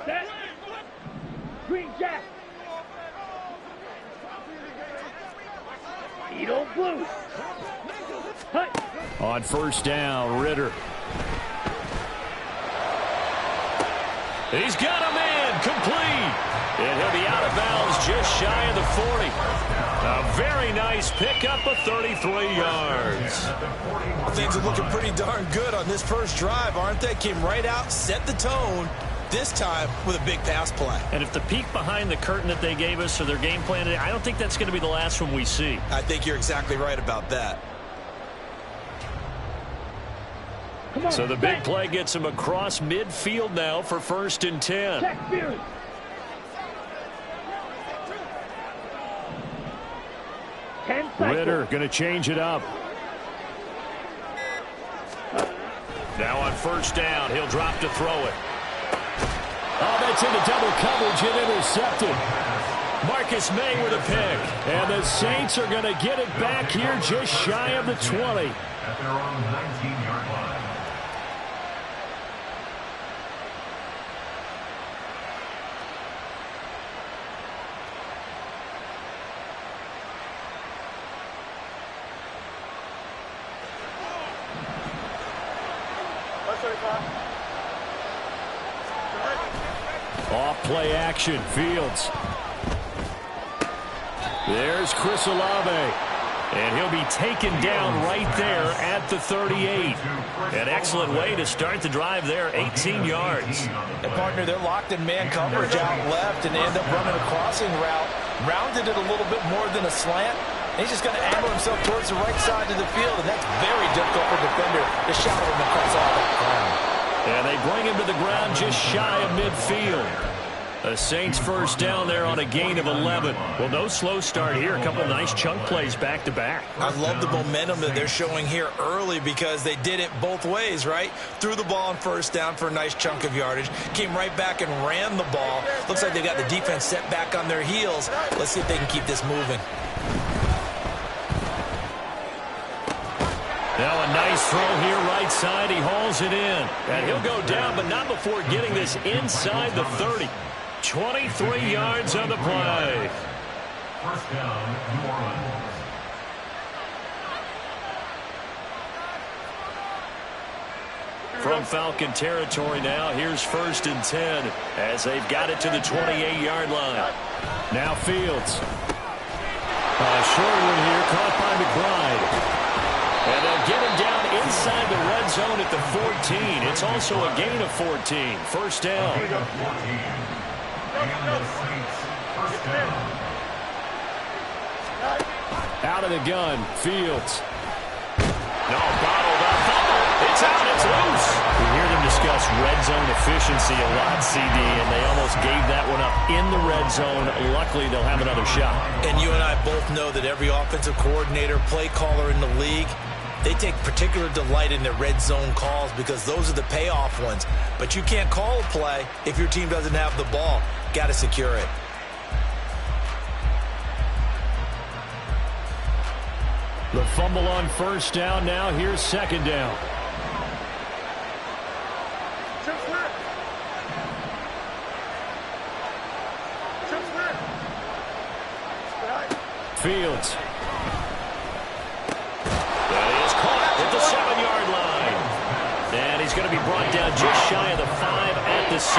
Set. Green jack. Edo blue. Hut. On first down, Ritter. He's got a man complete. And he'll be out of bounds just shy of the 40. A very nice pickup of 33 yards. Things are looking pretty darn good on this first drive, aren't they? Came right out, set the tone, this time with a big pass play. And if the peek behind the curtain that they gave us or their game plan, I don't think that's going to be the last one we see. I think you're exactly right about that. So the big play gets him across midfield now for 1st and 10. Ritter going to change it up. Now on first down, he'll drop to throw it. Oh, that's into double coverage and intercepted. Marcus May with a pick. And the Saints are going to get it back here just shy of the 20. At their own 19-yard line. Off play action, Fields. There's Chris Olave. And he'll be taken down right there at the 38. An excellent way to start the drive there, 18 yards. And partner, they're locked in man coverage out left, and they end up running a crossing route. Rounded it a little bit more than a slant. He's just going to angle himself towards the right side of the field, and that's very difficult for a defender to shadow him across all that ground. And they bring him to the ground just shy of midfield. The Saints first down there on a gain of 11. Well, no slow start here. A couple of nice chunk plays back-to-back. I love the momentum that they're showing here early because they did it both ways, right? Threw the ball on first down for a nice chunk of yardage. Came right back and ran the ball. Looks like they got the defense set back on their heels. Let's see if they can keep this moving. Now a nice throw here right side. He hauls it in. And he'll go down, but not before getting this inside the 30. 23 yards on the play. First down, New Orleans. From Falcon territory now, here's 1st and 10 as they've got it to the 28-yard line. Now Fields. Short one here, caught by McBride. And they'll get him down inside the red zone at the 14. It's also a gain of 14. First down. Out of the gun, Fields. No, bottled up. It's out, it's loose. We hear them discuss red zone efficiency a lot, CD, and they almost gave that one up in the red zone. Luckily, they'll have another shot. And you and I both know that every offensive coordinator, play caller in the league, they take particular delight in their red zone calls because those are the payoff ones. But you can't call a play if your team doesn't have the ball. Got to secure it. The fumble on first down. Now here's second down. Fields. At the 7-yard line. And he's going to be brought down just shy of the 5 at the 6.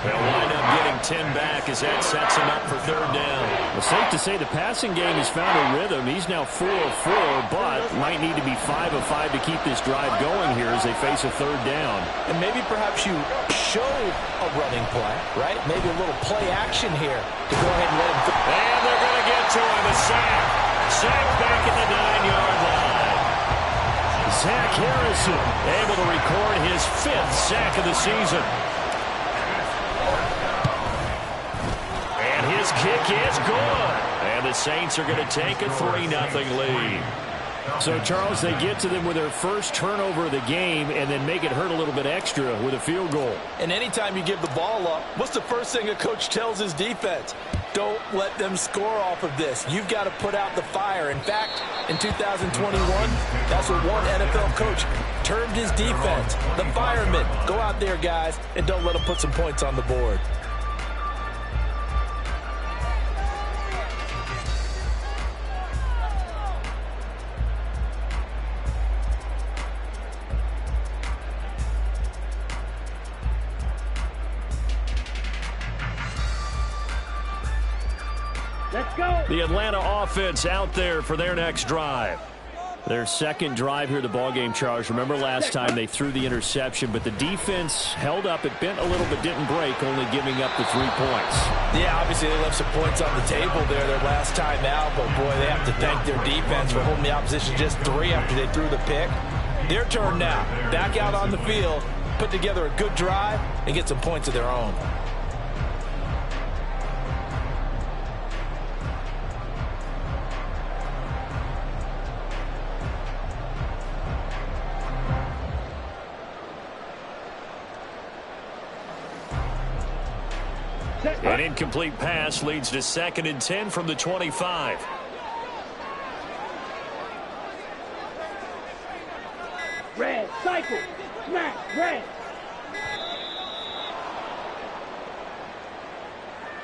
They'll wind up getting 10 back as that sets him up for third down. Well, safe to say the passing game has found a rhythm. He's now 4 of 4, but might need to be 5 of 5 to keep this drive going here as they face a third down. And maybe perhaps you show a running play, right? Maybe a little play action here to go ahead and let him. And they're going to get to him. A sack. Sack back at the 9-yard line. Zach Harrison able to record his 5th sack of the season. And his kick is good. And the Saints are going to take a 3-0 lead. So, Charles, they get to them with their first turnover of the game and then make it hurt a little bit extra with a field goal. And anytime you give the ball up, what's the first thing a coach tells his defense? Don't let them score off of this. You've got to put out the fire. In fact, in 2021, that's what one NFL coach termed his defense. The firemen. Go out there, guys, and don't let them put some points on the board. Let's go. The Atlanta offense out there for their next drive. Their second drive here, the ballgame, Charles. Remember last time they threw the interception, but the defense held up. It bent a little but didn't break, only giving up the 3 points. Yeah, obviously they left some points on the table there their last time out, but boy, they have to thank their defense for holding the opposition just 3 after they threw the pick. Their turn now. Back out on the field, put together a good drive, and get some points of their own. An incomplete pass leads to 2nd and 10 from the 25. Red, cycle, smash, red.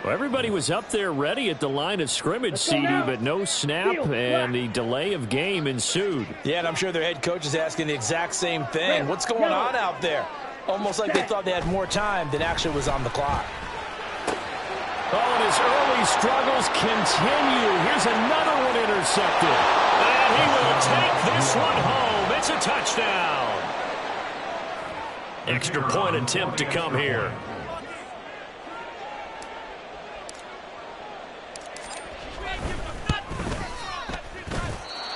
Well, everybody was up there ready at the line of scrimmage, CD, but no snap, and the delay of game ensued. Yeah, and I'm sure their head coach is asking the exact same thing. What's going on out there? Almost like they thought they had more time than actually was on the clock. Oh, and his early struggles continue. Here's another one intercepted. And he will take this one home. It's a touchdown. Extra point attempt to come here.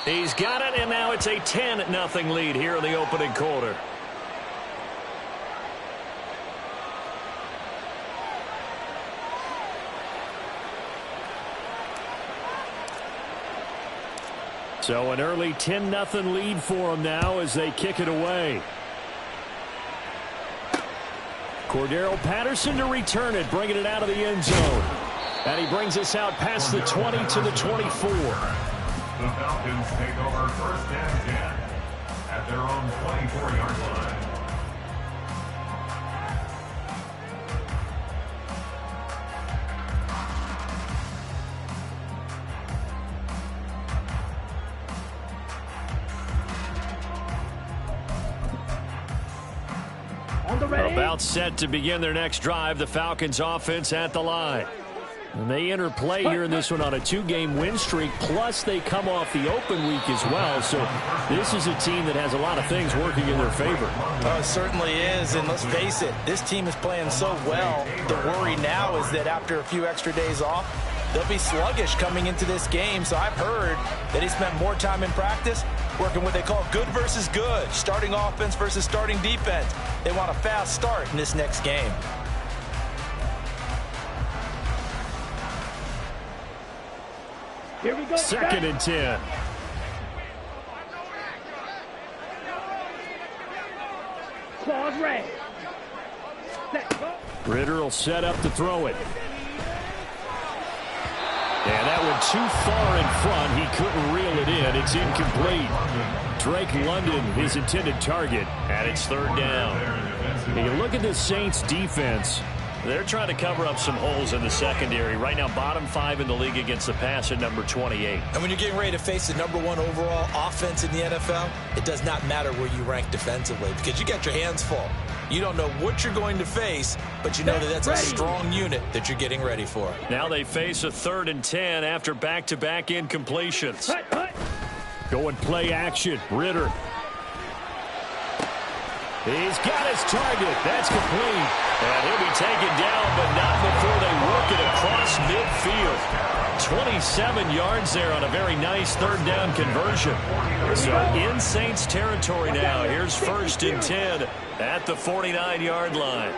He's got it, and now it's a 10-0 lead here in the opening quarter. So an early 10-0 lead for them now as they kick it away. Cordero Patterson to return it, bringing it out of the end zone. And he brings us out past the 20 to the 24. The Falcons take over 1st and 10 at their own 24-yard line. About set to begin their next drive, the Falcons offense at the line. And they enter play here in this one on a 2-game win streak, plus they come off the open week as well. So this is a team that has a lot of things working in their favor. Oh, it certainly is, and let's face it, this team is playing so well. The worry now is that after a few extra days off, they'll be sluggish coming into this game. So I've heard that he spent more time in practice working what they call good versus good, starting offense versus starting defense. They want a fast start in this next game. Here we go. 2nd and 10. Claws red. Ritter will set up to throw it. And that went too far in front. He couldn't reel it in. It's incomplete. Drake London, his intended target, and it's 3rd down. And you look at this Saints defense. They're trying to cover up some holes in the secondary. Right now, bottom 5 in the league against the pass at number 28. And when you're getting ready to face the #1 overall offense in the NFL, it does not matter where you rank defensively because you got your hands full. You don't know what you're going to face, but you know that that's a strong unit that you're getting ready for. Now they face a 3rd and 10 after back-to-back incompletions. Going play action. Ritter. He's got his target. That's complete. And he'll be taken down, but not before they work it across midfield. 27 yards there on a very nice 3rd down conversion. So in Saints territory now. Here's 1st and 10 at the 49-yard line.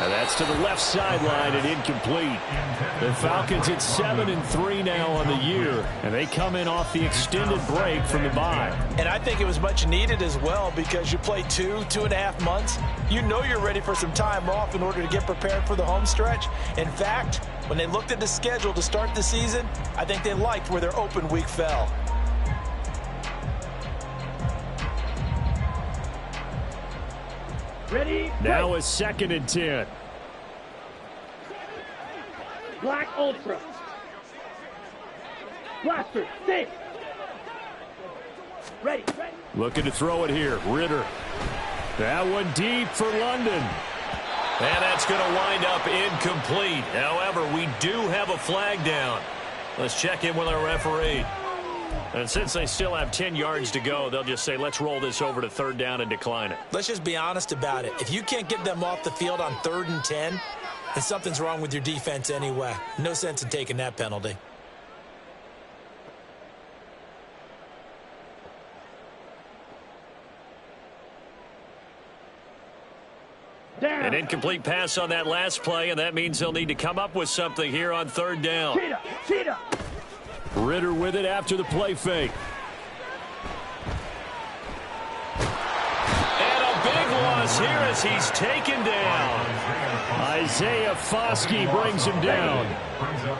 That's to the left sideline and incomplete. The Falcons at 7-3 now on the year, and they come in off the extended break from the bye. And I think it was much needed as well because you play 2.5 months. You know you're ready for some time off in order to get prepared for the home stretch. In fact, when they looked at the schedule to start the season, I think they liked where their open week fell. Ready? Now a 2nd and 10. Black Ultra. Blaster, stick. Ready. Looking to throw it here. Ritter. That one deep for London. And that's going to wind up incomplete. However, we do have a flag down. Let's check in with our referee. And since they still have 10 yards to go, they'll just say, let's roll this over to 3rd down and decline it. Let's just be honest about it. If you can't get them off the field on 3rd and 10, then something's wrong with your defense anyway. No sense in taking that penalty. Down. An incomplete pass on that last play, and that means they'll need to come up with something here on 3rd down. Cheetah. Ritter with it after the play fake. And a big loss here as he's taken down. Isaiah Foskey brings him down.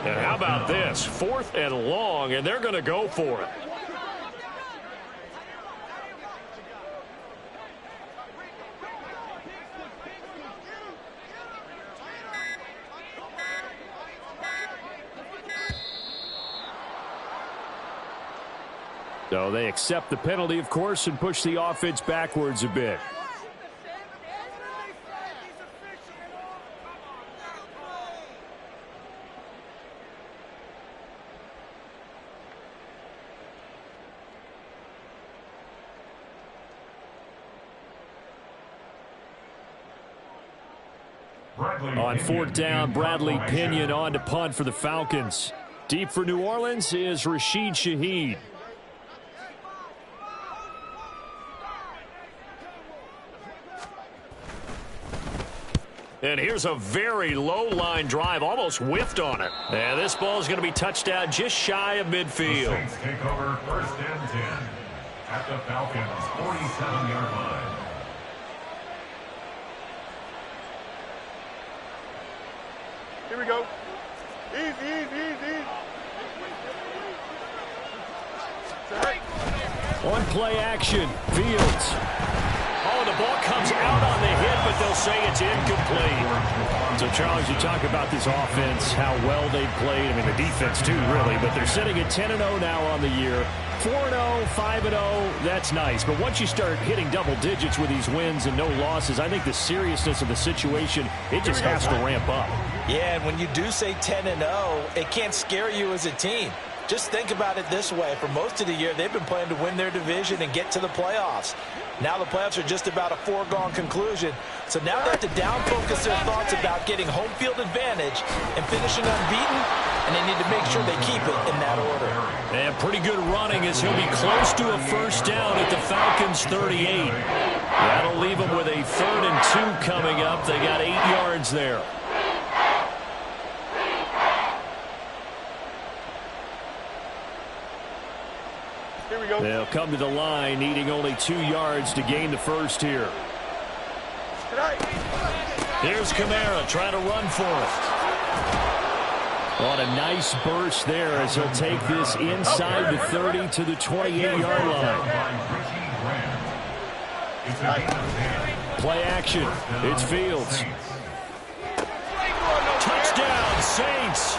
And how about this? 4th and long, and they're going to go for it. So they accept the penalty, of course, and push the offense backwards a bit. On 4th down, Bradley Pinion on to punt for the Falcons. Deep for New Orleans is Rashid Shaheed. And here's a very low-line drive, almost whiffed on it. And this ball is going to be touched down just shy of midfield. The Saints take over 1st and 10 at the Falcons' 47-yard line. Here we go. Easy. On play action, Fields. Oh, the ball comes out on the hit, but they'll say it's incomplete. So, Charles, you talk about this offense, how well they've played. I mean, the defense, too, really. But they're sitting at 10-0 now on the year. 4-0, 5-0, that's nice. But once you start hitting double digits with these wins and no losses, I think the seriousness of the situation, it just has to ramp up. Yeah, and when you do say 10-0, it can't scare you as a team. Just think about it this way. For most of the year, they've been playing to win their division and get to the playoffs. Now the playoffs are just about a foregone conclusion. So now they have to down-focus their thoughts about getting home field advantage and finishing unbeaten, and they need to make sure they keep it in that order. And pretty good running as he'll be close to a 1st down at the Falcons' 38. That'll leave them with a 3rd and 2 coming up. They got 8 yards there. Here we go. They'll come to the line, needing only 2 yards to gain the 1st here. Here's Kamara trying to run for it. On a nice burst there as he'll take this inside the 30 to the 28-yard line. Play action. It's Fields. Touchdown, Saints.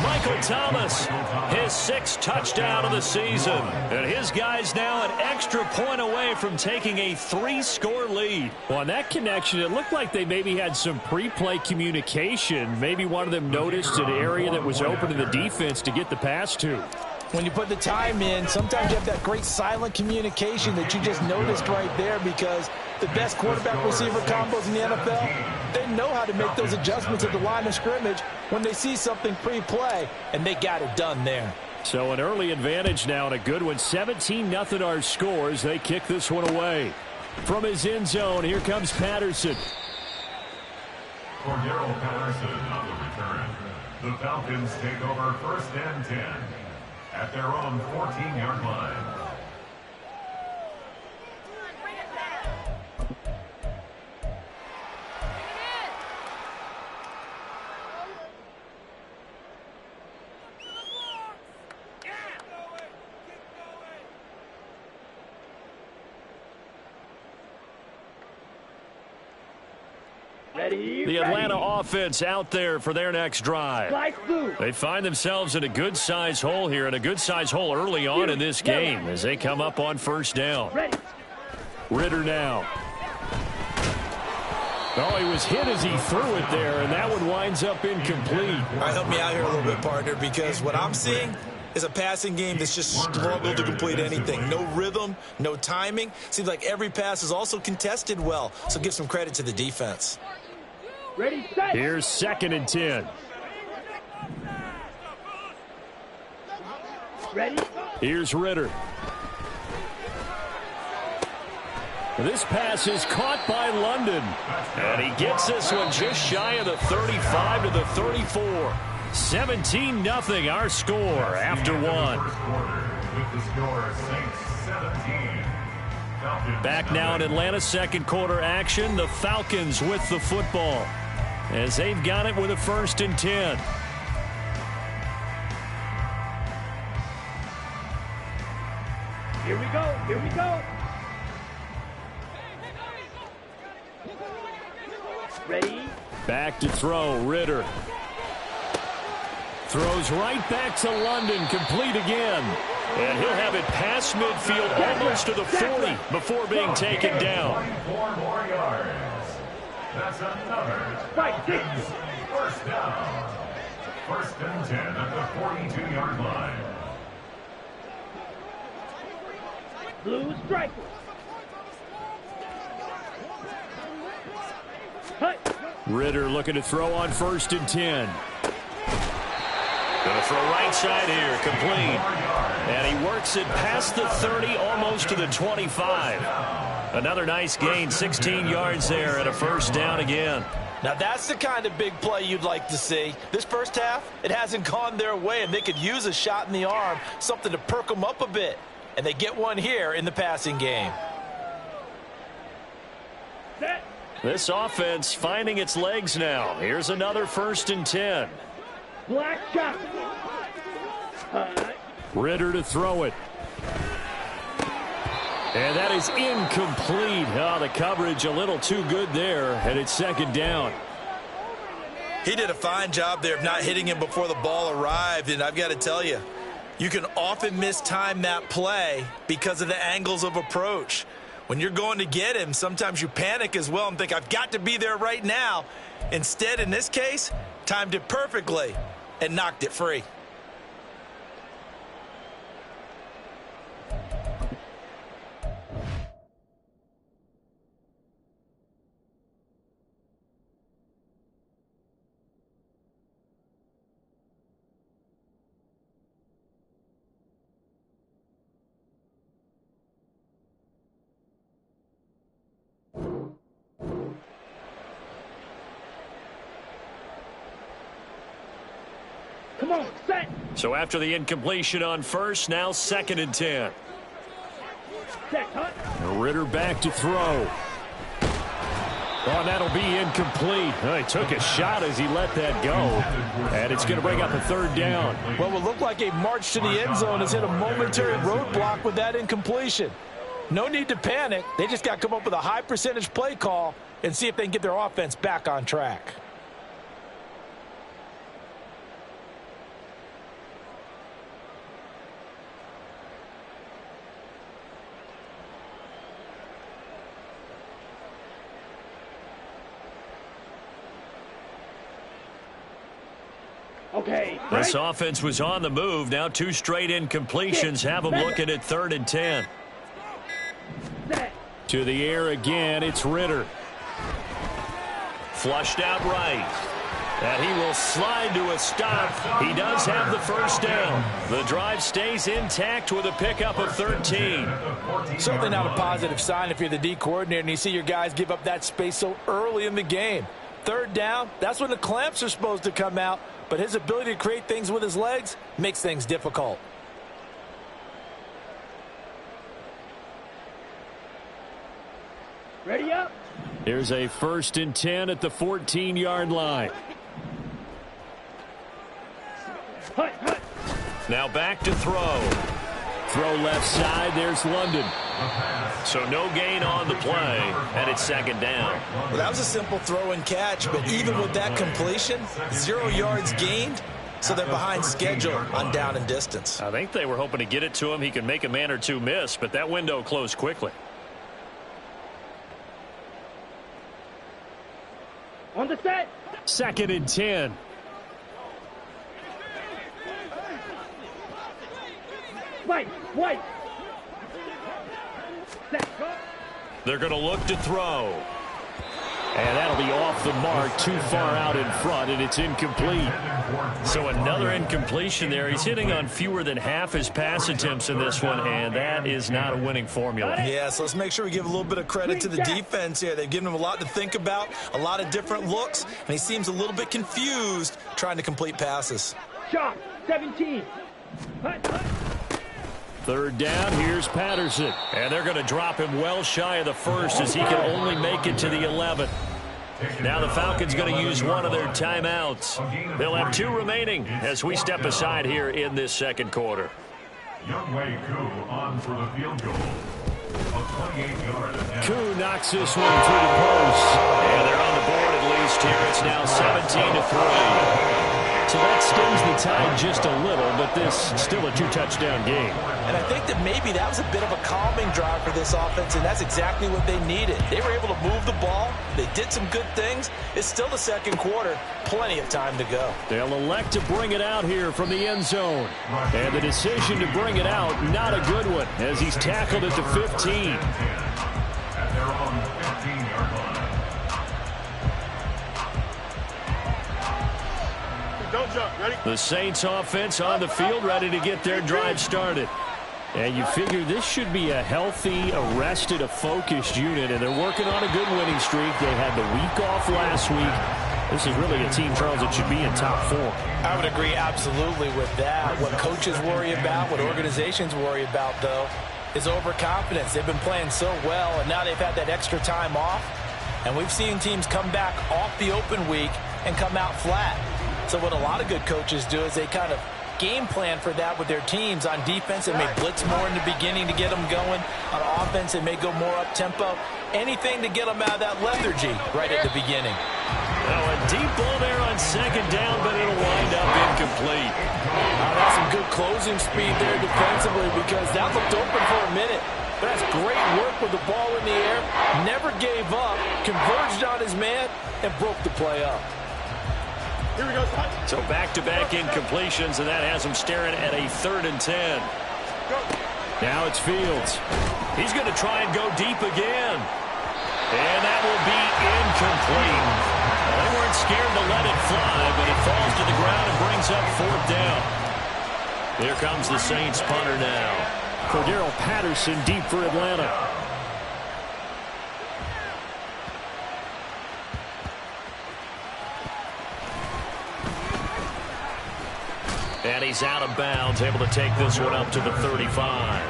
Michael Thomas, his 6th touchdown of the season. And his guys now an extra point away from taking a 3-score lead. Well, on that connection, it looked like they maybe had some pre-play communication. Maybe one of them noticed an area that was open to the defense to get the pass to. When you put the time in, sometimes you have that great silent communication that you just noticed right there, because the best quarterback-receiver combos in the NFL, they know how to make those adjustments at the line of scrimmage when they see something pre-play, and they got it done there. So an early advantage now and a good one. 17-0 our scores. They kick this one away. From his end zone, here comes Patterson. Cordero Patterson on the return. The Falcons take over 1st and 10 at their own 14-yard line. The Atlanta offense out there for their next drive. They find themselves in a good-sized hole here, and a good-sized hole early on in this game as they come up on 1st down. Ritter now. Oh, he was hit as he threw it there, and that one winds up incomplete. All right, help me out here a little bit, partner, because what I'm seeing is a passing game that's just struggled to complete anything. No rhythm, no timing. Seems like every pass is also contested well, so give some credit to the defense. Ready, set. Here's 2nd and 10. Ready. Here's Ritter. This pass is caught by London. And he gets this one just shy of the 35 to the 34. 17-0 our score after one. Back now in Atlanta, 2nd quarter action. The Falcons with the football as they've got it with a 1st and 10. Here we go. Here we go. Ready. Back to throw, Ritter. Throws right back to London, complete again. And he'll have it past midfield, almost to the 40 before being taken down. 24 more yards. That's another 1st down. 1st and 10 at the 42-yard line. Blue striker. Hut. Ritter looking to throw on 1st and 10. Going to throw right side here, complete. And he works it past the 30, almost to the 25. Another nice gain, 16 yards there and a 1st down again. Now that's the kind of big play you'd like to see. This first half, it hasn't gone their way, and they could use a shot in the arm, something to perk them up a bit. And they get one here in the passing game. Set. This offense finding its legs now. Here's another 1st and 10. Black shot. Ritter to throw it. And that is incomplete. Oh, the coverage a little too good there, and it's 2nd down. He did a fine job there of not hitting him before the ball arrived, and I've got to tell you, you can often mistime that play because of the angles of approach. When you're going to get him, sometimes you panic as well and think, I've got to be there right now. Instead, in this case, timed it perfectly and knocked it free. Come on, set. So after the incompletion on 1st, now 2nd and 10. Set, Hut. Ritter back to throw. Oh, that'll be incomplete. He took a shot as he let that go. And it's going to bring up a 3rd down. Well, what looked like a march to the end zone has hit a momentary roadblock with that incompletion. No need to panic. They just got to come up with a high percentage play call and see if they can get their offense back on track. Okay. This offense was on the move. Now 2 straight incompletions have them looking at 3rd and 10. Set. To the air again, it's Ritter. Flushed out right. And he will slide to a stop. He does have the 1st down. The drive stays intact with a pickup of 13. Certainly not a positive sign if you're the D coordinator and you see your guys give up that space so early in the game. third down, that's when the clamps are supposed to come out. But his ability to create things with his legs makes things difficult. Ready up. Here's a 1st and 10 at the 14-yard line. Hut, hut. Now back to throw. Throw left side. There's London. So no gain on the play, and it's 2nd down. Well, that was a simple throw and catch, but even with that completion, 0 yards gained, so they're behind schedule on down and distance. I think they were hoping to get it to him. He can make a man or two miss, but that window closed quickly. On the set. 2nd and 10. White. Set, go. They're going to look to throw. And that'll be off the mark, too far out in front, and it's incomplete. So another incompletion there. He's hitting on fewer than half his pass attempts in this one, and that is not a winning formula. Yeah, so let's make sure we give a little bit of credit to the defense here. They've given him a lot to think about, a lot of different looks, and he seems a little bit confused trying to complete passes. Shot, 17. Hut. 3rd down, here's Patterson. And they're going to drop him well shy of the 1st as he can only make it to the 11th. Now the Falcons going to use one of their timeouts. They'll have 2 remaining as we step aside here in this 2nd quarter. Youngway Koo on for the field goal. A 28-yard attempt. Koo knocks this one through the post. And they're on the board at least here. It's now 17-3. So that stings the tide just a little, but this still a 2-touchdown game. And I think that maybe that was a bit of a calming drive for this offense, and that's exactly what they needed. They were able to move the ball. They did some good things. It's still the 2nd quarter. Plenty of time to go. They'll elect to bring it out here from the end zone. And the decision to bring it out, not a good one, as he's tackled at the 15. At their own 15-yard line. Don't jump. Ready? The Saints offense on the field, ready to get their drive started. And you figure this should be a healthy, arrested, a focused unit, and they're working on a good winning streak. They had the week off last week. This is really a team, Charles, that should be in top form. I would agree absolutely with that. What coaches worry about, what organizations worry about, though, is overconfidence. They've been playing so well, and now they've had that extra time off. And we've seen teams come back off the open week and come out flat. So what a lot of good coaches do is they kind of game plan for that with their teams. On defense, they may blitz more in the beginning to get them going. On offense, they may go more up-tempo. Anything to get them out of that lethargy right at the beginning. Now a deep ball there on 2nd down, but it'll wind up incomplete. That's some good closing speed there defensively because that looked open for a minute. But that's great work with the ball in the air. Never gave up, converged on his man, and broke the play up. Here we go. So back-to-back incompletions, and that has him staring at a 3rd and 10. Go. Now it's Fields. He's going to try and go deep again. And that will be incomplete. Well, they weren't scared to let it fly, but it falls to the ground and brings up 4th down. Here comes the Saints punter now. Cordero Patterson deep for Atlanta. And he's out of bounds, able to take this one up to the 35.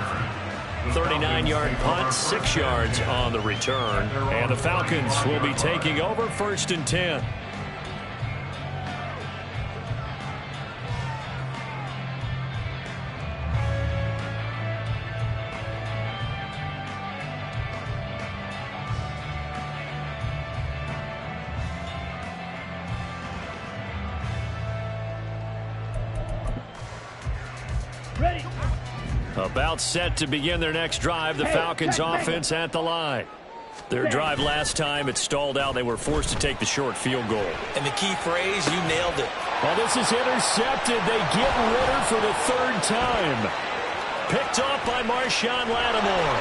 39-yard punt, 6 yards on the return. And the Falcons will be taking over 1st and 10. Ready. About set to begin their next drive. The Falcons offense at the line. Their drive last time, it stalled out. They were forced to take the short field goal. And the key phrase, you nailed it. Well, this is intercepted. They get Ritter for the 3rd time. Picked off by Marshawn Lattimore.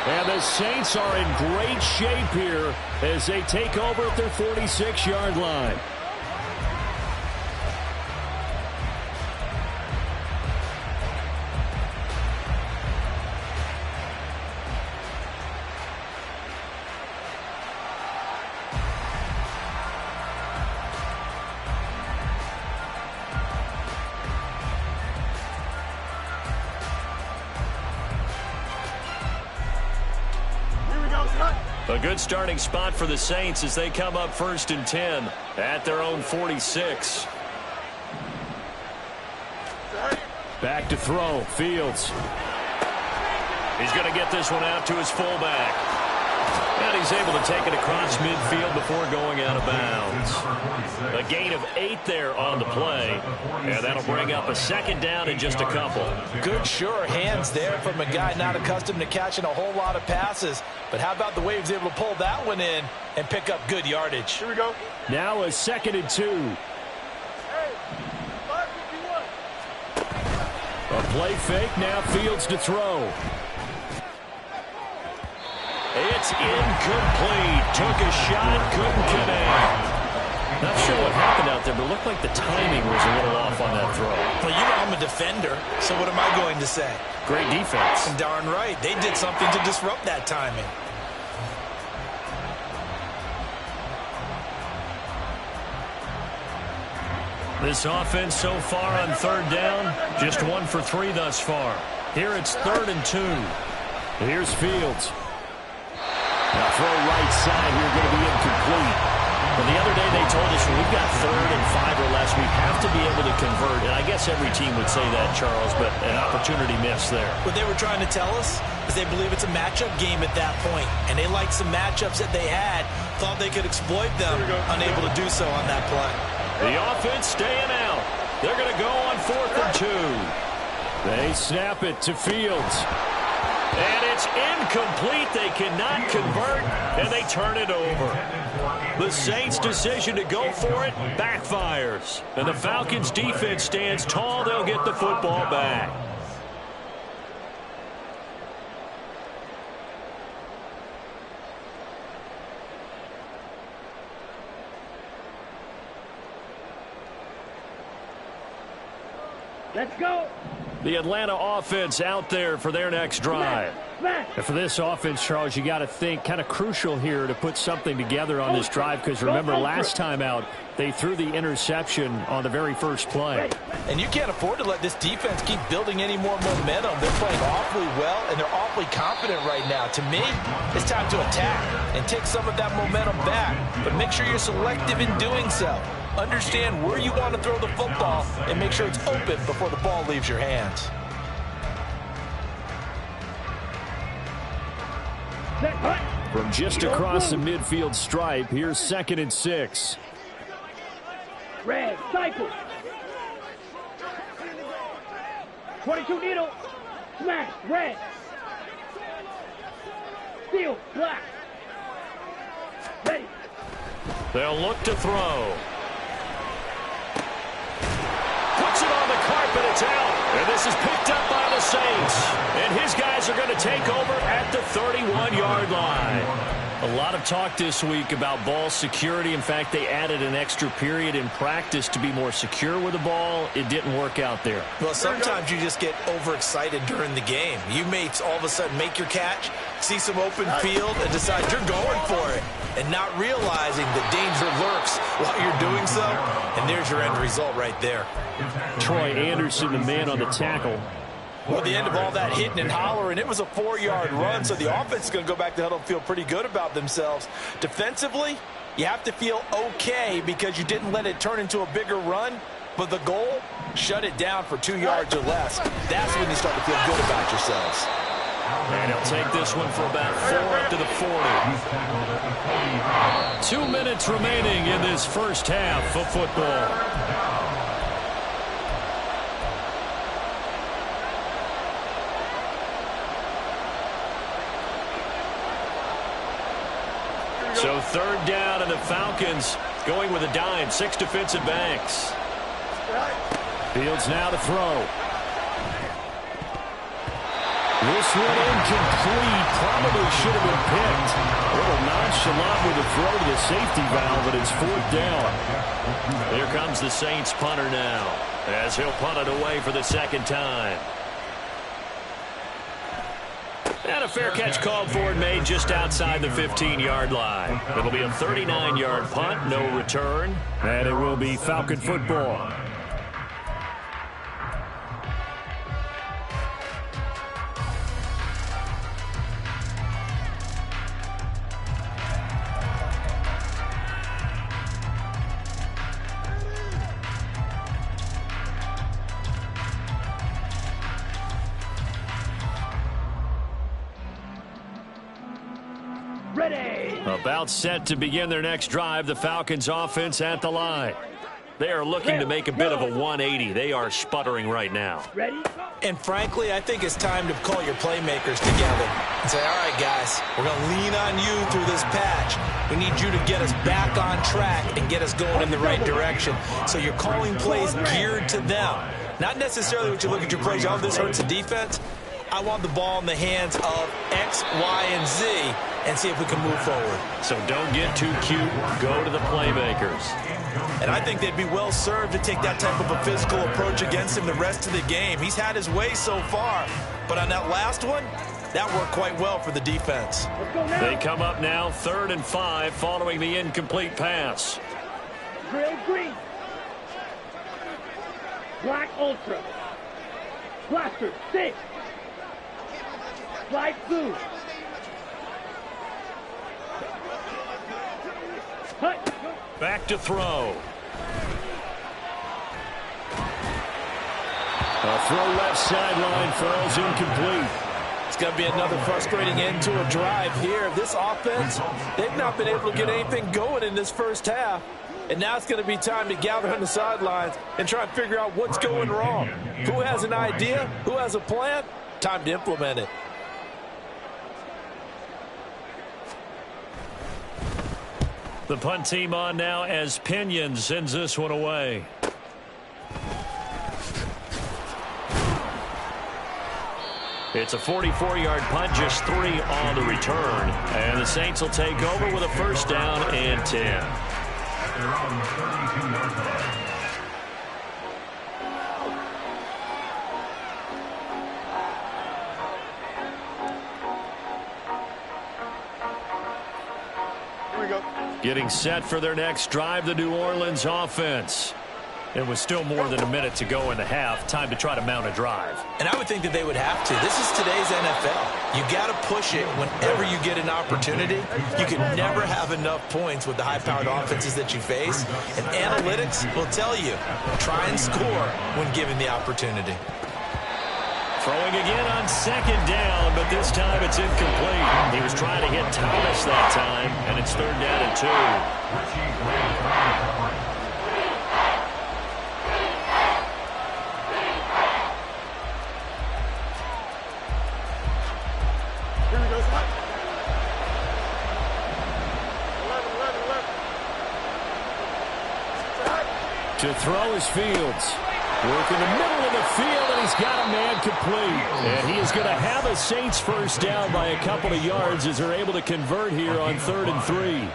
And the Saints are in great shape here as they take over at their 46-yard line. A good starting spot for the Saints as they come up 1st and 10 at their own 46. Back to throw. Fields. He's going to get this one out to his fullback. And he's able to take it across midfield before going out of bounds. A gain of 8 there on the play. And that'll bring up a 2nd down in just a couple. Good, sure hands there from a guy not accustomed to catching a whole lot of passes. But how about the way he was able to pull that one in and pick up good yardage? Here we go. Now a 2nd and 2. A play fake. Now Fields to throw. It's incomplete. Took a shot, couldn't connect. Not sure what happened out there, but it looked like the timing was a little off on that throw. Well, you know I'm a defender, so what am I going to say? Great defense. Darn right. They did something to disrupt that timing. This offense so far on 3rd down, just 1 for 3 thus far. Here it's 3rd and 2. Here's Fields. Now throw right side here, going to be incomplete. Well, the other day they told us when we've got 3rd and 5 or less, we have to be able to convert. And I guess every team would say that, Charles, but an opportunity missed there. What they were trying to tell us is they believe it's a matchup game at that point. And they liked some matchups that they had, thought they could exploit them, unable to do so on that play. The offense staying out. They're going to go on 4th and 2. They snap it to Fields. And it's incomplete. They cannot convert, and they turn it over. The Saints' decision to go for it backfires. And the Falcons' defense stands tall. They'll get the football back. Let's go. The Atlanta offense out there for their next drive. And for this offense, Charles, you got to think kind of crucial here to put something together on this drive, because remember last time out they threw the interception on the very first play. And you can't afford to let this defense keep building any more momentum. They're playing awfully well, and they're awfully confident right now. To me, it's time to attack and take some of that momentum back, but make sure you're selective in doing so. Understand where you want to throw the football and make sure it's open before the ball leaves your hands. From just across the midfield stripe, here's 2nd and 6. Red, cycle. 22 needle. Smash, red. Steel, black. Ready. They'll look to throw. Puts it on the carpet, it's out. And this is picked up by the Saints. And his guys are going to take over at the 31-yard line. A lot of talk this week about ball security. In fact, they added an extra period in practice to be more secure with the ball. It didn't work out there. Well, sometimes you just get overexcited during the game. You may all of a sudden make your catch, see some open field, and decide you're going for it, and not realizing that danger lurks while you're doing so. And there's your end result right there. Troy Anderson, the man on the tackle. Well, the end of all that hitting and hollering, it was a 4-yard run, so the offense is going to go back to huddle and feel pretty good about themselves. Defensively, you have to feel okay because you didn't let it turn into a bigger run, but the goal, shut it down for 2 yards or less. That's when you start to feel good about yourselves. And he'll take this one for about 4 up to the 40. 2 minutes remaining in this first half of football. So 3rd down, and the Falcons going with a dime. 6 defensive backs. Fields now to throw. This one incomplete. Probably should have been picked. A little nonchalant with a throw to the safety valve, but it's 4th down. Here comes the Saints punter now, as he'll punt it away for the 2nd time. And a fair catch called for and made just outside the 15-yard line. It'll be a 39-yard punt, no return. And it will be Falcon football. Ready. About set to begin their next drive, the Falcons offense at the line. They are looking to make a bit of a 180. They are sputtering right now. Ready. And frankly, I think it's time to call your playmakers together and say, all right, guys, we're going to lean on you through this patch. We need you to get us back on track and get us going in the right direction. So you're calling plays geared to them. Not necessarily what you look at your plays, oh, this hurts the defense. I want the ball in the hands of X, Y, and Z and see if we can move forward. So don't get too cute. Go to the playmakers. And I think they'd be well served to take that type of a physical approach against him the rest of the game. He's had his way so far. But on that last one, that worked quite well for the defense. They come up now 3rd and 5 following the incomplete pass. Drill green. Black ultra. Blaster 6. Light blue. Hut. Back to throw. A throw left sideline falls incomplete. It's going to be another frustrating end to a drive here. This offense, they've not been able to get anything going in this first half. And now it's going to be time to gather on the sidelines and try and figure out what's going wrong. Who has an idea? Who has a plan? Time to implement it. The punt team on now as Pinion sends this one away. It's a 44-yard punt, just 3 on the return. And the Saints will take over with a first down and 10. They're on the 32-yard line. Getting set for their next drive, the New Orleans offense. It was still more than a minute to go in the half. Time to try to mount a drive. And I would think that they would have to. This is today's NFL. You got to push it whenever you get an opportunity. You can never have enough points with the high-powered offenses that you face. And analytics will tell you, try and score when given the opportunity. Throwing again on 2nd down, but this time it's incomplete. He was trying to hit Thomas that time, and it's 3rd down and 2. Here we go. 11. To throw is Fields. Work in the middle of the field, and he's got a man complete. And he is going to have a Saints first down by a couple of yards as they're able to convert here on 3rd and 3.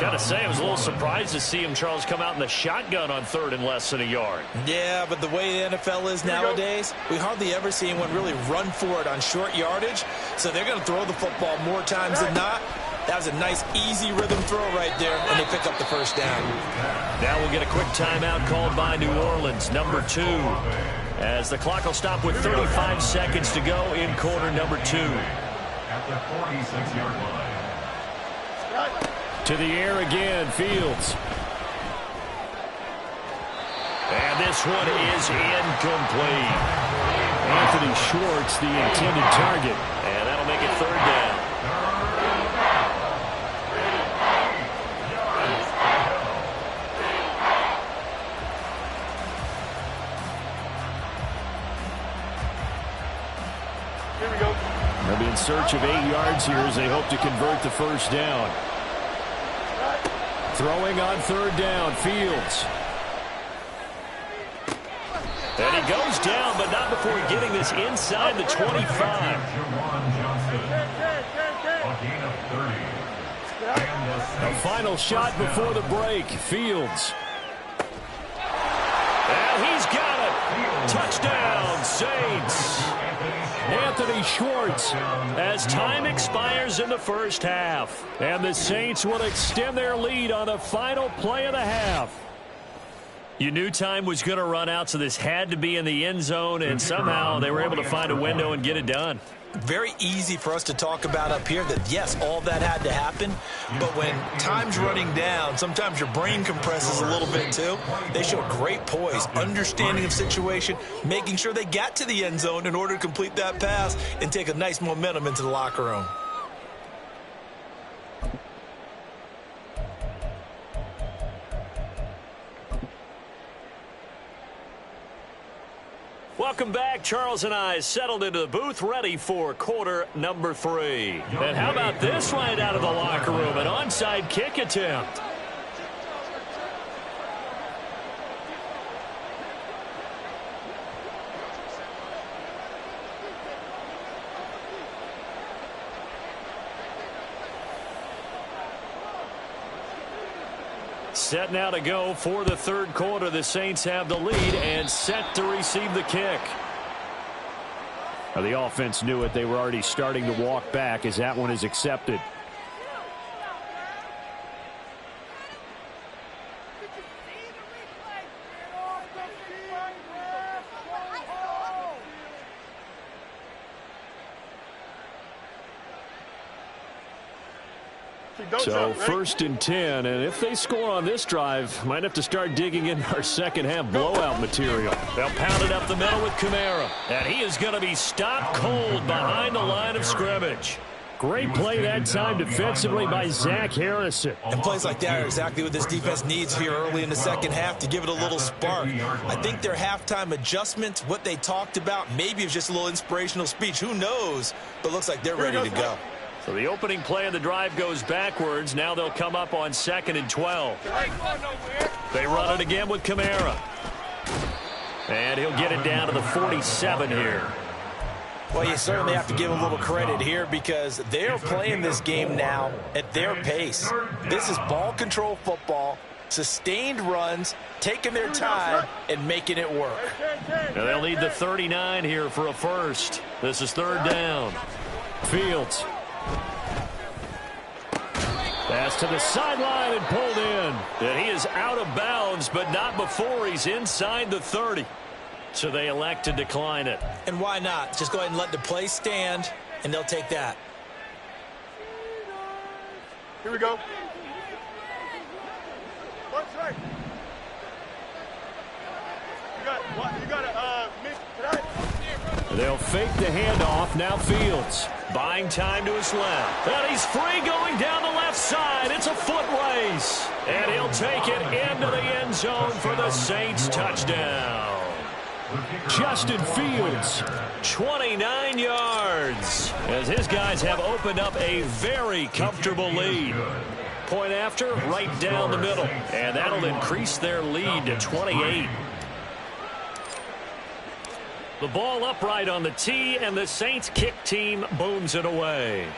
Got to say, I was a little surprised to see him, Charles, come out in the shotgun on 3rd and less than a yard. Yeah, but the way the NFL is nowadays, we hardly ever see anyone really run for it on short yardage. So they're going to throw the football more times than not. That was a nice, easy rhythm throw right there, and they pick up the first down. Now we'll get a quick timeout called by New Orleans, number 2. As the clock will stop with 35 seconds to go in quarter number 2. At the 46-yard line. To the air again, Fields. And this one is incomplete. Anthony Schwartz, the intended target. And that'll make it 3rd down. They'll be in search of 8 yards here as they hope to convert the first down. Throwing on 3rd down, Fields. And he goes down, but not before getting this inside the 25. A final shot before the break, Fields. And he's got it. Touchdown, Saints. Anthony Schwartz as time expires in the first half. And the Saints will extend their lead on the final play of the half. You knew time was going to run out, so this had to be in the end zone, and somehow they were able to find a window and get it done. Very easy for us to talk about up here that, yes, all that had to happen, but when time's running down, sometimes your brain compresses a little bit too. They showed great poise, understanding of situation, making sure they got to the end zone in order to complete that pass and take a nice momentum into the locker room. Welcome back. Charles and I settled into the booth, ready for quarter number 3. And how about this right out of the locker room? An onside kick attempt. Set now to go for the third quarter. The Saints have the lead and set to receive the kick. Now, the offense knew it. They were already starting to walk back as that one is accepted. So 1st and 10, and if they score on this drive, might have to start digging in our second half blowout material. They'll pound it up the middle with Kamara, and he is going to be stopped cold behind the line of scrimmage. Great play that time defensively by Zach Harrison. And plays like that are exactly what this defense needs here early in the second half to give it a little spark. I think their halftime adjustments, what they talked about, maybe it was just a little inspirational speech. Who knows? But looks like they're ready to go. So the opening play of the drive goes backwards. Now they'll come up on 2nd and 12. They run it again with Kamara. And he'll get it down to the 47 here. Well, you certainly have to give a little credit here because they're playing this game now at their pace. This is ball control football, sustained runs, taking their time, and making it work. Now they'll need the 39 here for a first. This is 3rd down. Fields. Pass to the sideline and pulled in. And he is out of bounds, but not before he's inside the 30. So they elect to decline it. And why not? Just go ahead and let the play stand, and they'll take that. Here we go. What's right? You got a miss tonight. They'll fake the handoff. Now Fields. Buying time to his left. And he's free going down the left side. It's a foot race. And he'll take it into the end zone for the Saints touchdown. Justin Fields. 29 yards. As his guys have opened up a very comfortable lead. Point after, right down the middle. And that'll increase their lead to 28. The ball upright on the tee, and the Saints kick team booms it away.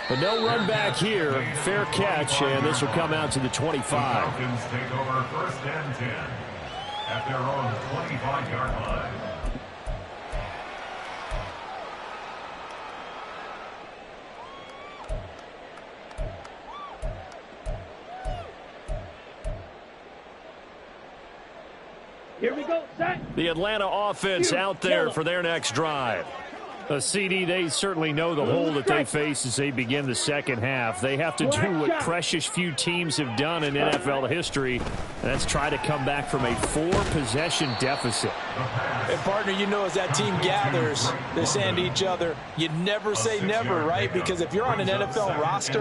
But no run back here. Fair catch, and this will come out to the 25. Falcons take over 1st and 10 at their own 25-yard line. Here we go, set. The Atlanta offense out there for their next drive. A CD, they certainly know the hole that they face as they begin the second half. They have to do what precious few teams have done in NFL history, and that's try to come back from a 4-possession deficit. And, partner, you know as that team gathers, they're saying to each other, you never say never, right? Because if you're on an NFL roster,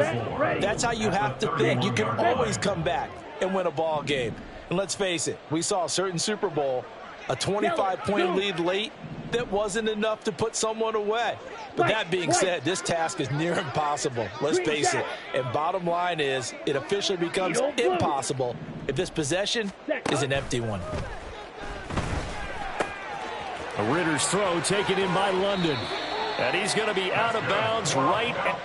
that's how you have to think. You can always come back and win a ball game. And let's face it, we saw a certain Super Bowl, a 25-point lead late that wasn't enough to put someone away. But that being said, this task is near impossible. Let's face it. And bottom line is, it officially becomes impossible if this possession is an empty one. A Ritter's throw taken in by London. And he's going to be out of bounds right at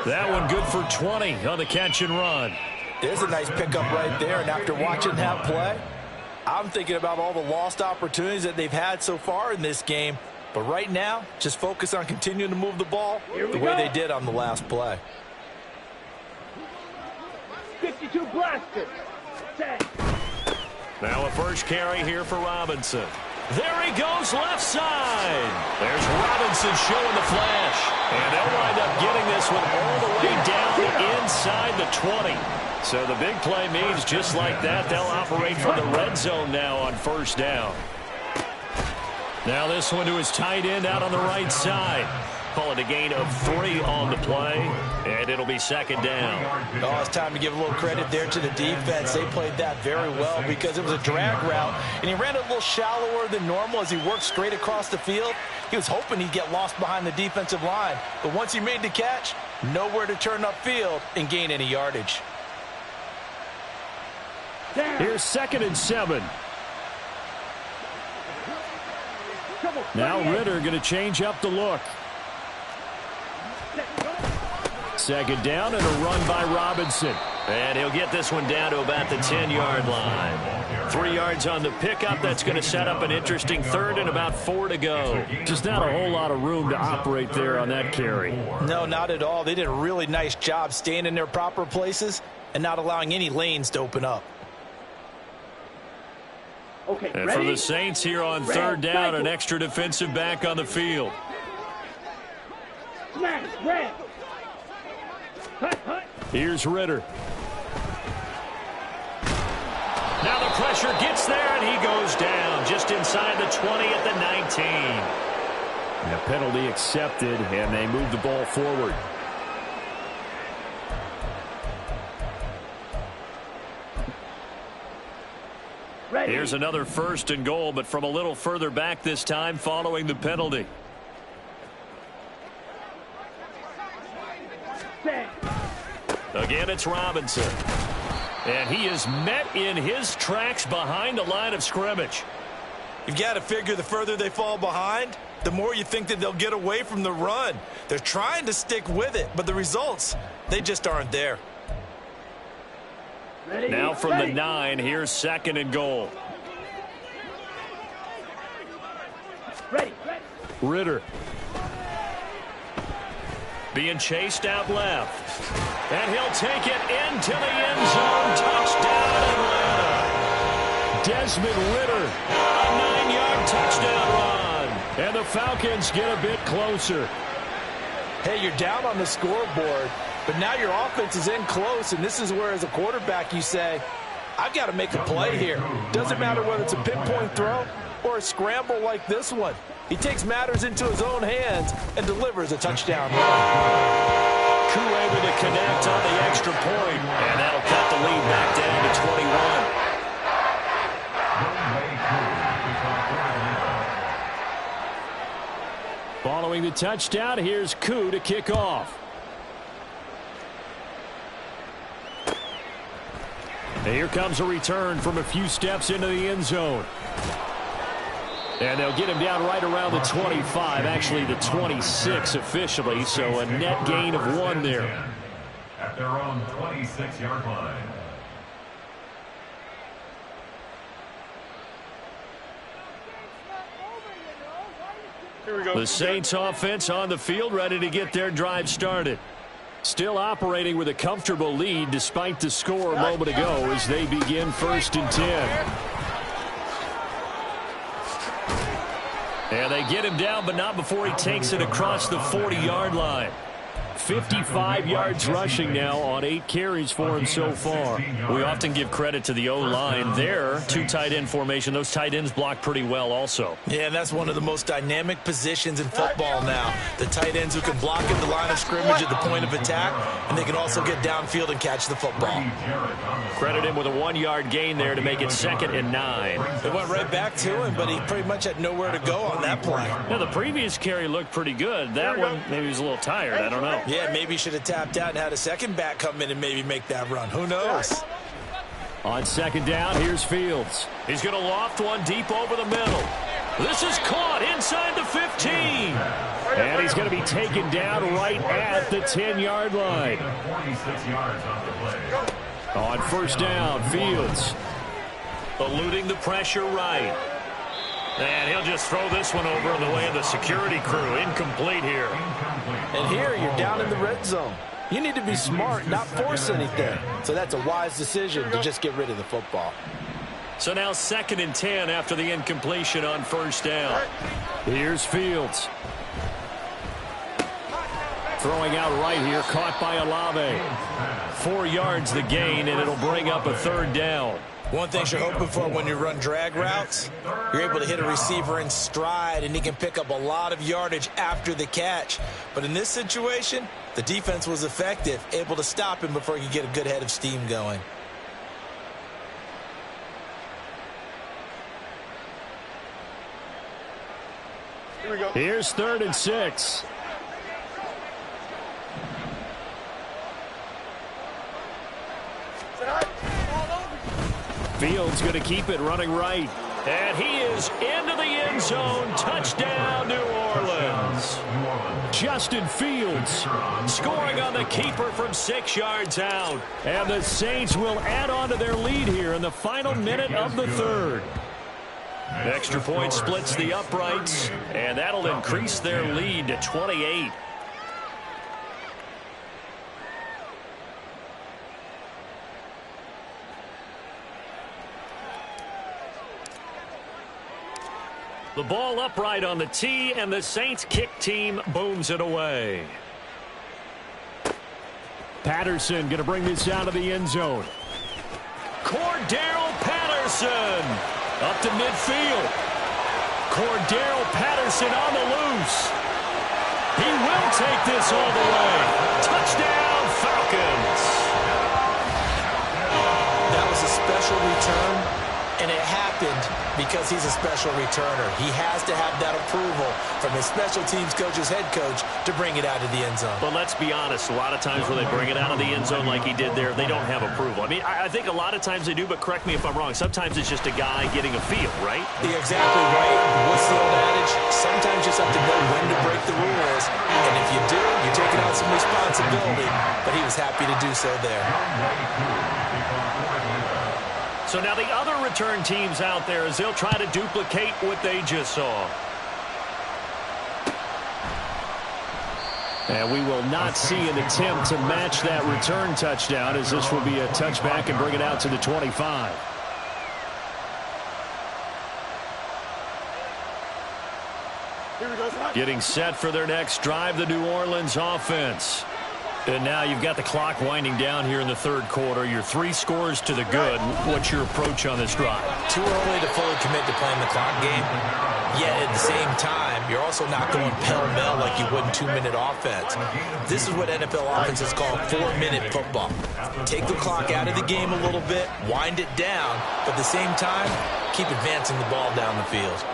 that one good for 20 on the catch and run. There's a nice pickup right there, and after watching that play, I'm thinking about all the lost opportunities that they've had so far in this game. But right now, just focus on continuing to move the ball the way they did on the last play. 52 blaster. Set. Now a first carry here for Robinson. There he goes left side. There's Robinson showing the flash. And they'll wind up getting this one all the way down inside the 20. So the big play means just like that, they'll operate from the red zone now on first down. Now this one to his tight end out on the right side. Call it a gain of 3 on the play, and it'll be second down. Oh, it's time to give a little credit there to the defense. They played that very well because it was a drag route, and he ran a little shallower than normal as he worked straight across the field. He was hoping he'd get lost behind the defensive line, but once he made the catch, nowhere to turn upfield and gain any yardage. Here's 2nd and 7. Now Ritter going to change up the look. 2nd down and a run by Robinson. And he'll get this one down to about the 10-yard line. 3 yards on the pickup. That's going to set up an interesting 3rd and about 4 to go. Just not a whole lot of room to operate there on that carry. No, not at all. They did a really nice job staying in their proper places and not allowing any lanes to open up. And for the Saints here on 3rd down, an extra defensive back on the field. Here's Ritter. Now the pressure gets there, and he goes down just inside the 20 at the 19. And a penalty accepted, and they move the ball forward. Here's another 1st and goal, but from a little further back this time following the penalty. Again, it's Robinson. And he is met in his tracks behind the line of scrimmage. You've got to figure the further they fall behind, the more you think that they'll get away from the run. They're trying to stick with it, but the results, they just aren't there. Now from the 9, here's 2nd and goal. Ritter. Being chased out left. And he'll take it into the end zone. Touchdown, Atlanta. Desmond Ritter. A 9-yard touchdown run. And the Falcons get a bit closer. Hey, you're down on the scoreboard, but now your offense is in close, and this is where, as a quarterback, you say, I've got to make a play here. Doesn't matter whether it's a pinpoint throw or a scramble like this one. He takes matters into his own hands and delivers a touchdown run. Koo able to connect on the extra point, and that'll cut the lead back down to 21. Following the touchdown, here's Koo to kick off. And here comes a return from a few steps into the end zone. And they'll get him down right around the 25, actually the 26 officially, so a net gain of 1 there. At their own 26-yard line. Here we go. The Saints offense on the field, ready to get their drive started. Still operating with a comfortable lead despite the score a moment ago as they begin 1st and 10. And they get him down, but not before he takes it across the 40-yard line. 55 yards rushing now on 8 carries for him so far. We often give credit to the O-line there. 2 tight end formation. Those tight ends block pretty well also. Yeah, and that's one of the most dynamic positions in football now. The tight ends who can block at the line of scrimmage at the point of attack, and they can also get downfield and catch the football. Credit him with a 1-yard gain there to make it 2nd and 9. It went right back to him, but he pretty much had nowhere to go on that play. Now, the previous carry looked pretty good. That one, maybe he was a little tired. I don't know. Yeah, maybe he should have tapped out and had a second back come in and maybe make that run. Who knows? On 2nd down, here's Fields. He's going to loft one deep over the middle. This is caught inside the 15. And he's going to be taken down right at the 10-yard line. 46 yards on the play. On 1st down, Fields. Eluding the pressure right. And he'll just throw this one over in the way of the security crew. Incomplete here. And here you're down in the red zone. You need to be smart, not force anything. So that's a wise decision to just get rid of the football. So now 2nd and 10 after the incompletion on first down. Here's Fields. Throwing out right here, caught by Olave. 4 yards the gain, and it'll bring up a 3rd down. One thing you're hoping for when you run drag routes, you're able to hit a receiver in stride, and he can pick up a lot of yardage after the catch. But in this situation, the defense was effective, able to stop him before he could get a good head of steam going. Here we go. Here's 3rd and 6. Fields going to keep it running right. And he is into the end zone. Touchdown, New Orleans. Justin Fields Scoring on the keeper from 6 yards out. and the Saints will add on to their lead here in the final minute of the 3rd. Extra point splits the uprights, and that'll increase their lead to 28. The ball upright on the tee, and the Saints kick team booms it away. Patterson going to bring this out of the end zone. Cordero Patterson up to midfield. Cordero Patterson on the loose. He will take this all the way. Touchdown, Falcons. That was a special return, and it happened because he's a special returner. He has to have that approval from his special teams coach's head coach to bring it out of the end zone. But let's be honest, a lot of times when they bring it out of the end zone like he did there, they don't have approval. I mean, I think a lot of times they do, but correct me if I'm wrong. Sometimes it's just a guy getting a feel, right? You're exactly right. What's the old adage? Sometimes you just have to know when to break the rules. And if you do, you're taking on some responsibility. But he was happy to do so there. So now the other return teams out there as they'll try to duplicate what they just saw. And we will not see an attempt to match that return touchdown, as this will be a touchback and bring it out to the 25. Here we go. Getting set for their next drive, the New Orleans offense. And now you've got the clock winding down here in the 3rd quarter. Your 3 scores to the good. What's your approach on this drive? Too early to fully commit to playing the clock game. Yet at the same time, you're also not going pell-mell like you would in 2-minute offense. This is what NFL offenses call 4-minute football. Take the clock out of the game a little bit, wind it down, but at the same time, keep advancing the ball down the field.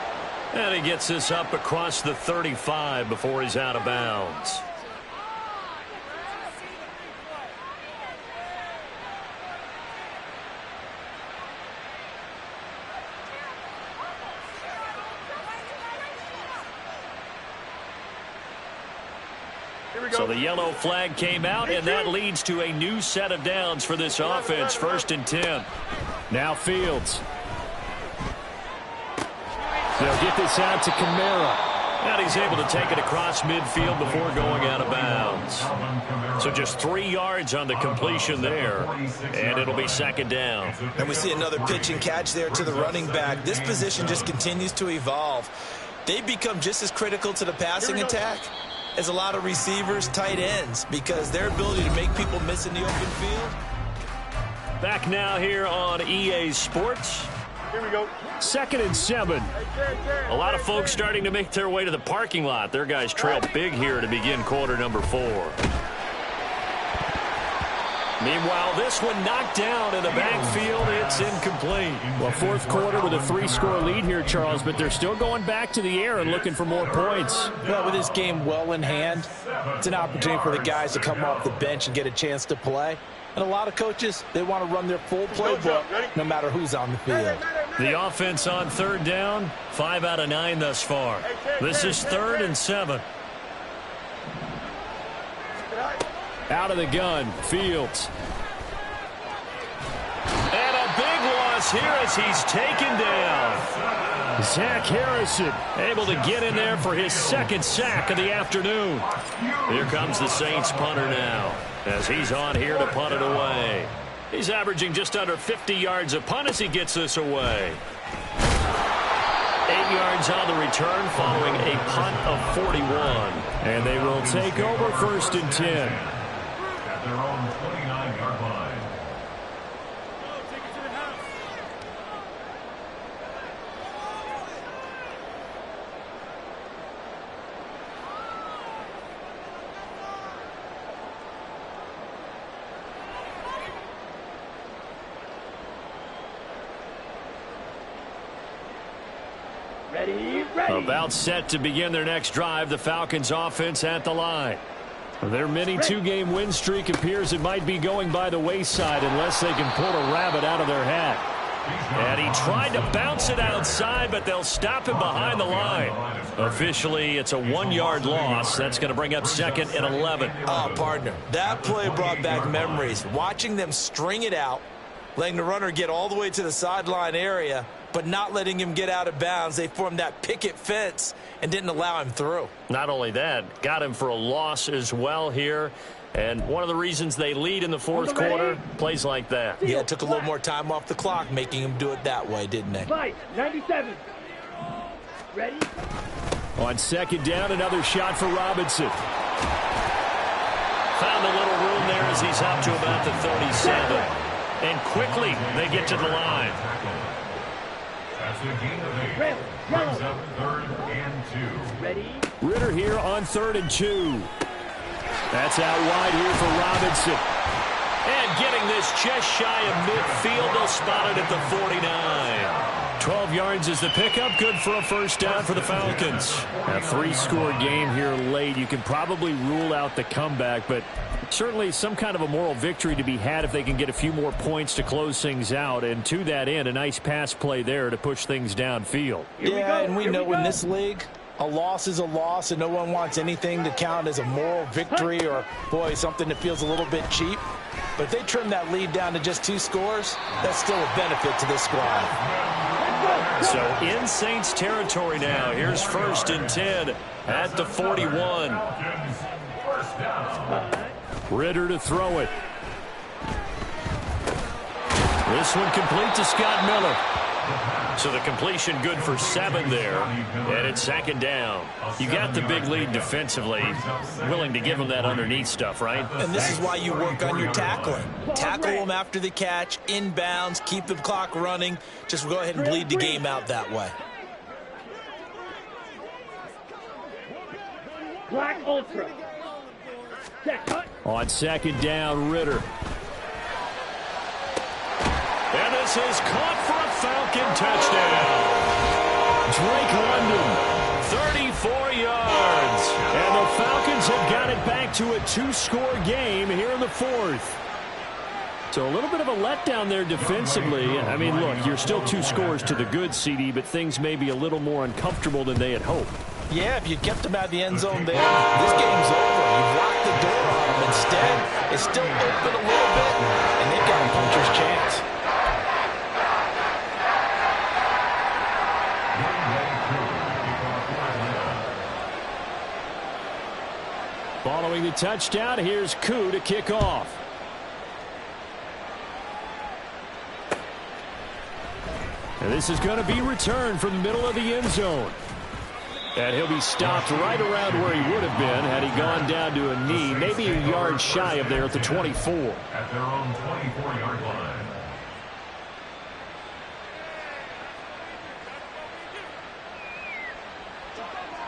And he gets this up across the 35 before he's out of bounds. So the yellow flag came out, and that leads to a new set of downs for this offense. 1st and 10. Now Fields. They'll get this out to Kamara. And he's able to take it across midfield before going out of bounds. So just 3 yards on the completion there, and it'll be 2nd down. And we see another pitch and catch there to the running back. This position just continues to evolve. They become just as critical to the passing attack as a lot of receivers, tight ends, because their ability to make people miss in the open field. Back now here on EA Sports. Here we go. 2nd and 7. A lot of folks starting to make their way to the parking lot. Their guys trail big here to begin quarter number 4. Meanwhile, this one knocked down in the backfield. It's incomplete. Well, 4th quarter with a 3-score lead here, Charles, but they're still going back to the air and looking for more points. Well, with this game well in hand, it's an opportunity for the guys to come off the bench and get a chance to play. And a lot of coaches, they want to run their full playbook no matter who's on the field. The offense on 3rd down, 5 out of 9 thus far. This is 3rd and 7. Out of the gun, Fields. And a big loss here as he's taken down. Zach Harrison able to get in there for his 2nd sack of the afternoon. Here comes the Saints punter now as he's on here to punt it away. He's averaging just under 50 yards a punt as he gets this away. 8 yards on the return following a punt of 41. And they will take over 1st and 10. At their own 29-yard line. About set to begin their next drive, the Falcons offense at the line. Their mini 2-game win streak appears it might be going by the wayside unless they can pull a rabbit out of their hat. And he tried to bounce it outside, but they'll stop him behind the line. Officially, it's a 1-yard loss. That's going to bring up 2nd and 11. Oh, partner, that play brought back memories. Watching them string it out, letting the runner get all the way to the sideline area, but not letting him get out of bounds. They formed that picket fence and didn't allow him through. Not only that, got him for a loss as well here. And one of the reasons they lead in the 4th quarter, plays like that. Yeah, it took a little more time off the clock, making him do it that way, didn't they? 97. Ready? On 2nd down, another shot for Robinson. Found a little room there as he's up to about the 37. And quickly, they get to the line. That's the gain of 8. Brings up 3rd and 2. Ready? Ritter here on 3rd and 2. That's out wide here for Robinson. And getting this just shy of midfield, they'll spot it at the 49. 12 yards is the pickup, good for a 1st down for the Falcons. A 3-score game here late. You can probably rule out the comeback, but certainly some kind of a moral victory to be had if they can get a few more points to close things out. And to that end, a nice pass play there to push things downfield. Yeah, and we know in this league, a loss is a loss, and no one wants anything to count as a moral victory or, boy, something that feels a little bit cheap. But if they trim that lead down to just 2 scores, that's still a benefit to this squad. So in Saints territory now. Here's 1st and 10 at the 41. Ritter to throw it. This one complete to Scott Miller. So the completion good for 7 there. And it's 2nd down. You got the big lead defensively. Willing to give them that underneath stuff, right? And this is why you work on your tackling. Tackle them after the catch, inbounds, keep the clock running. Just go ahead and bleed the game out that way. Black Ultra. On 2nd down, Ritter. And this is caught for a Falcon touchdown. Drake London, 34 yards. And the Falcons have got it back to a 2-score game here in the 4th. So a little bit of a letdown there defensively. I mean, look, you're still 2 scores to the good, CD, but things may be a little more uncomfortable than they had hoped. Yeah, if you kept them out of the end zone there, this game's over. You've locked the door on them. Instead, it's still open a little bit, and they've got a puncher's chance. Following the touchdown, here's Koo to kick off. And this is going to be returned from the middle of the end zone. And he'll be stopped right around where he would have been had he gone down to a knee, maybe a yard shy of there at the 24. At their own 24-yard line.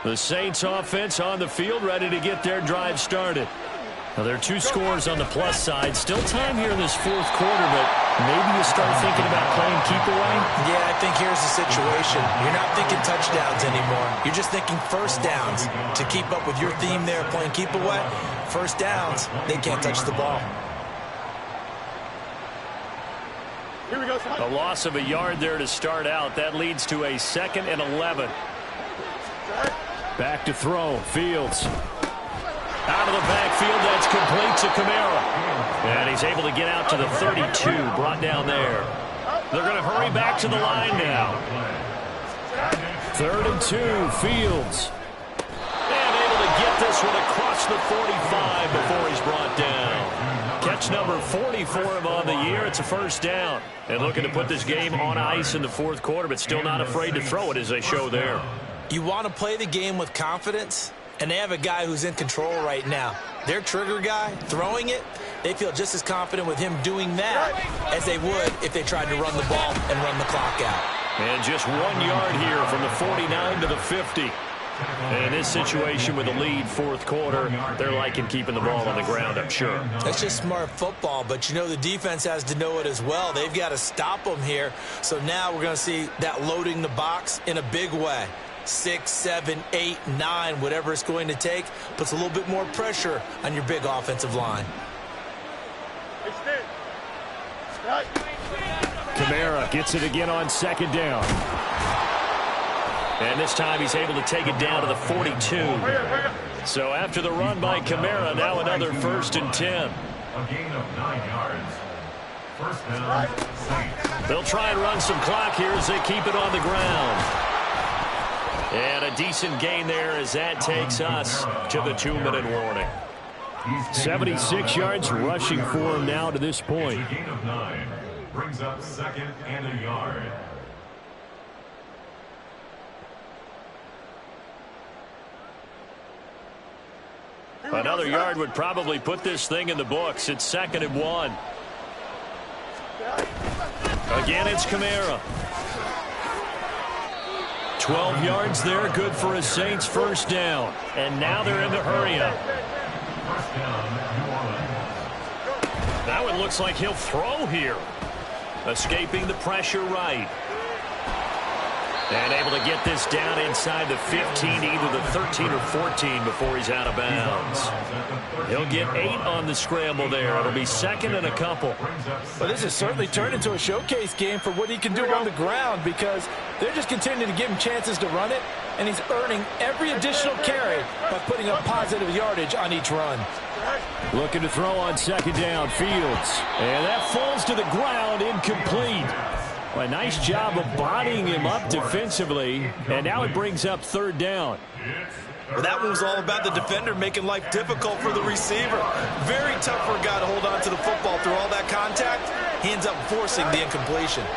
The Saints offense on the field, ready to get their drive started. Now, there are 2 scores on the plus side. Still time here in this 4th quarter, but maybe you start thinking about playing keep away? Yeah, I think here's the situation. You're not thinking touchdowns anymore. You're just thinking 1st downs. To keep up with your theme there, playing keep away, 1st downs, they can't touch the ball. Here we go. A loss of a yard there to start out. That leads to a 2nd and 11. Back to throw. Fields. Out of the backfield, that's complete to Kamara. And he's able to get out to the 32, brought down there. They're going to hurry back to the line now. 3rd and 2, Fields. And able to get this one across the 45 before he's brought down. That's number 40 for him on the year. It's a first down. And looking to put this game on ice in the fourth quarter, but still not afraid to throw it as they show there. You want to play the game with confidence, and they have a guy who's in control right now. Their trigger guy, throwing it, they feel just as confident with him doing that as they would if they tried to run the ball and run the clock out. And just 1 yard here from the 49 to the 50. And in this situation with the lead fourth quarter, they're liking keeping the ball on the ground, I'm sure. That's just smart football, but you know the defense has to know it as well. They've got to stop them here. So now we're going to see that loading the box in a big way. 6, 7, 8, 9, whatever it's going to take, puts a little bit more pressure on your big offensive line. Kamara gets it again on second down. And this time he's able to take it down to the 42. So after the run by Kamara, now another 1st and 10. A gain of 9 yards. First down, Saints. They'll try and run some clock here as they keep it on the ground. And a decent gain there as that takes us to the 2-minute warning. 76 yards rushing for him now to this point. It's a gain of 9. Brings up 2nd and a yard. Another yard would probably put this thing in the books. It's 2nd and 1. Again, it's Kamara. 12 yards there, good for a Saints first down. And now they're in the hurry up. First down, New Orleans. That one looks like he'll throw here. Escaping the pressure right. And able to get this down inside the 15, either the 13 or 14 before he's out of bounds. He'll get 8 on the scramble there. It'll be 2nd and a couple. But this has certainly turned into a showcase game for what he can do on the ground because they're just continuing to give him chances to run it, and he's earning every additional carry by putting up positive yardage on each run. Looking to throw on second down, Fields. And that falls to the ground, incomplete. Well, a nice job of bodying him up defensively, and now it brings up 3rd down. Well, that one was all about the defender making life difficult for the receiver. Very tough for a guy to hold on to the football through all that contact. He ends up forcing the incompletion.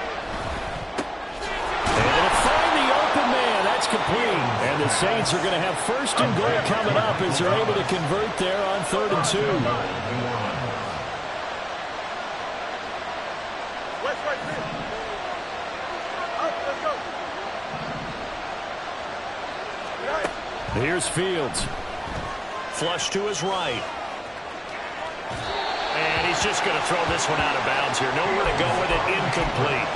And they'll find the open man. That's complete. And the Saints are going to have 1st and goal coming up as they're able to convert there on 3rd and 2. Here's Fields. Flush to his right. And he's just going to throw this one out of bounds here. Nowhere to go with it. Incomplete.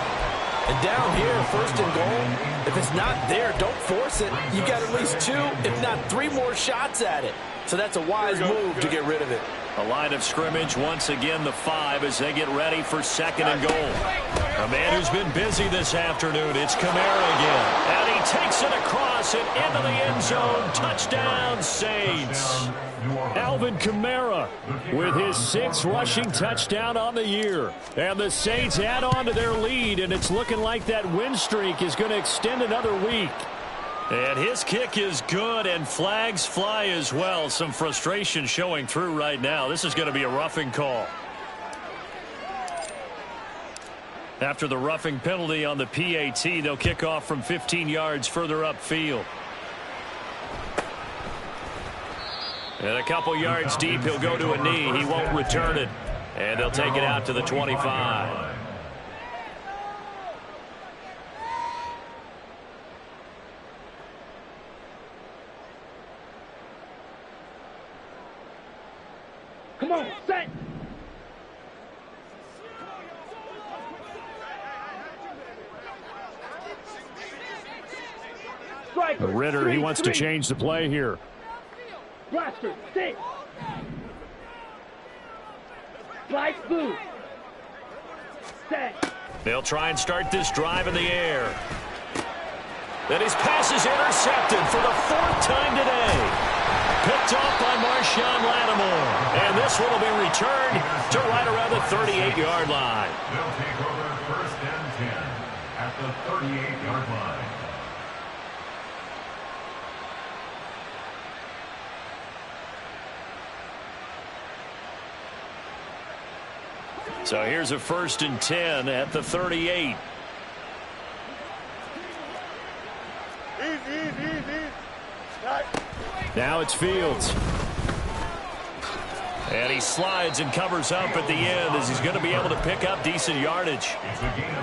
And down here, 1st and goal, if it's not there, don't force it. You've got at least 2, if not 3 more shots at it. So that's a wise move to get rid of it. A line of scrimmage, once again the 5 as they get ready for 2nd and goal. A man who's been busy this afternoon, it's Kamara again. And he takes it across and into the end zone. Touchdown, Saints. Alvin Kamara with his 6th rushing touchdown on the year. And the Saints add on to their lead, and it's looking like that win streak is going to extend another week. And his kick is good, and flags fly as well. Some frustration showing through right now. This is going to be a roughing call. After the roughing penalty on the PAT, they'll kick off from 15 yards further upfield. And a couple yards deep, he'll go to a knee. He won't return it. And they'll take it out to the 25. Come on, set. Striker, Ritter, he wants to change the play here. Blaster, 6. Slide blue. Set. They'll try and start this drive in the air. And his pass is intercepted for the 4th time today. Picked off by Marshawn Lattimore. And this one will be returned to right around the 38-yard line. They'll take over 1st and 10 at the 38-yard line. So here's a 1st and 10 at the 38. Now it's Fields. And he slides and covers up at the end as he's going to be able to pick up decent yardage.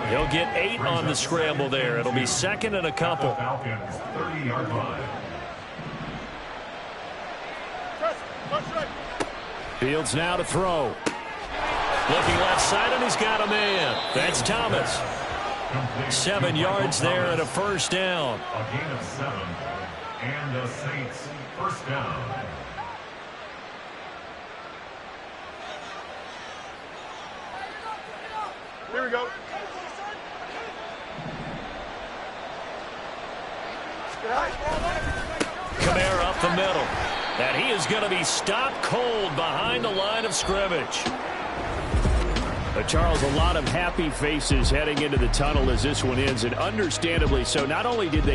He'll get 8 on the scramble there. It'll be 2nd and a couple. Falcons 30-yard line. Fields now to throw. Looking left side, and he's got a man. That's Thomas. 7 yards there and a 1st down. A gain of 7. And the Saints 1st down. Here we go. Kamara up the middle. And he is going to be stopped cold behind the line of scrimmage. Charles, a lot of happy faces heading into the tunnel as this one ends, and understandably so. Not only did they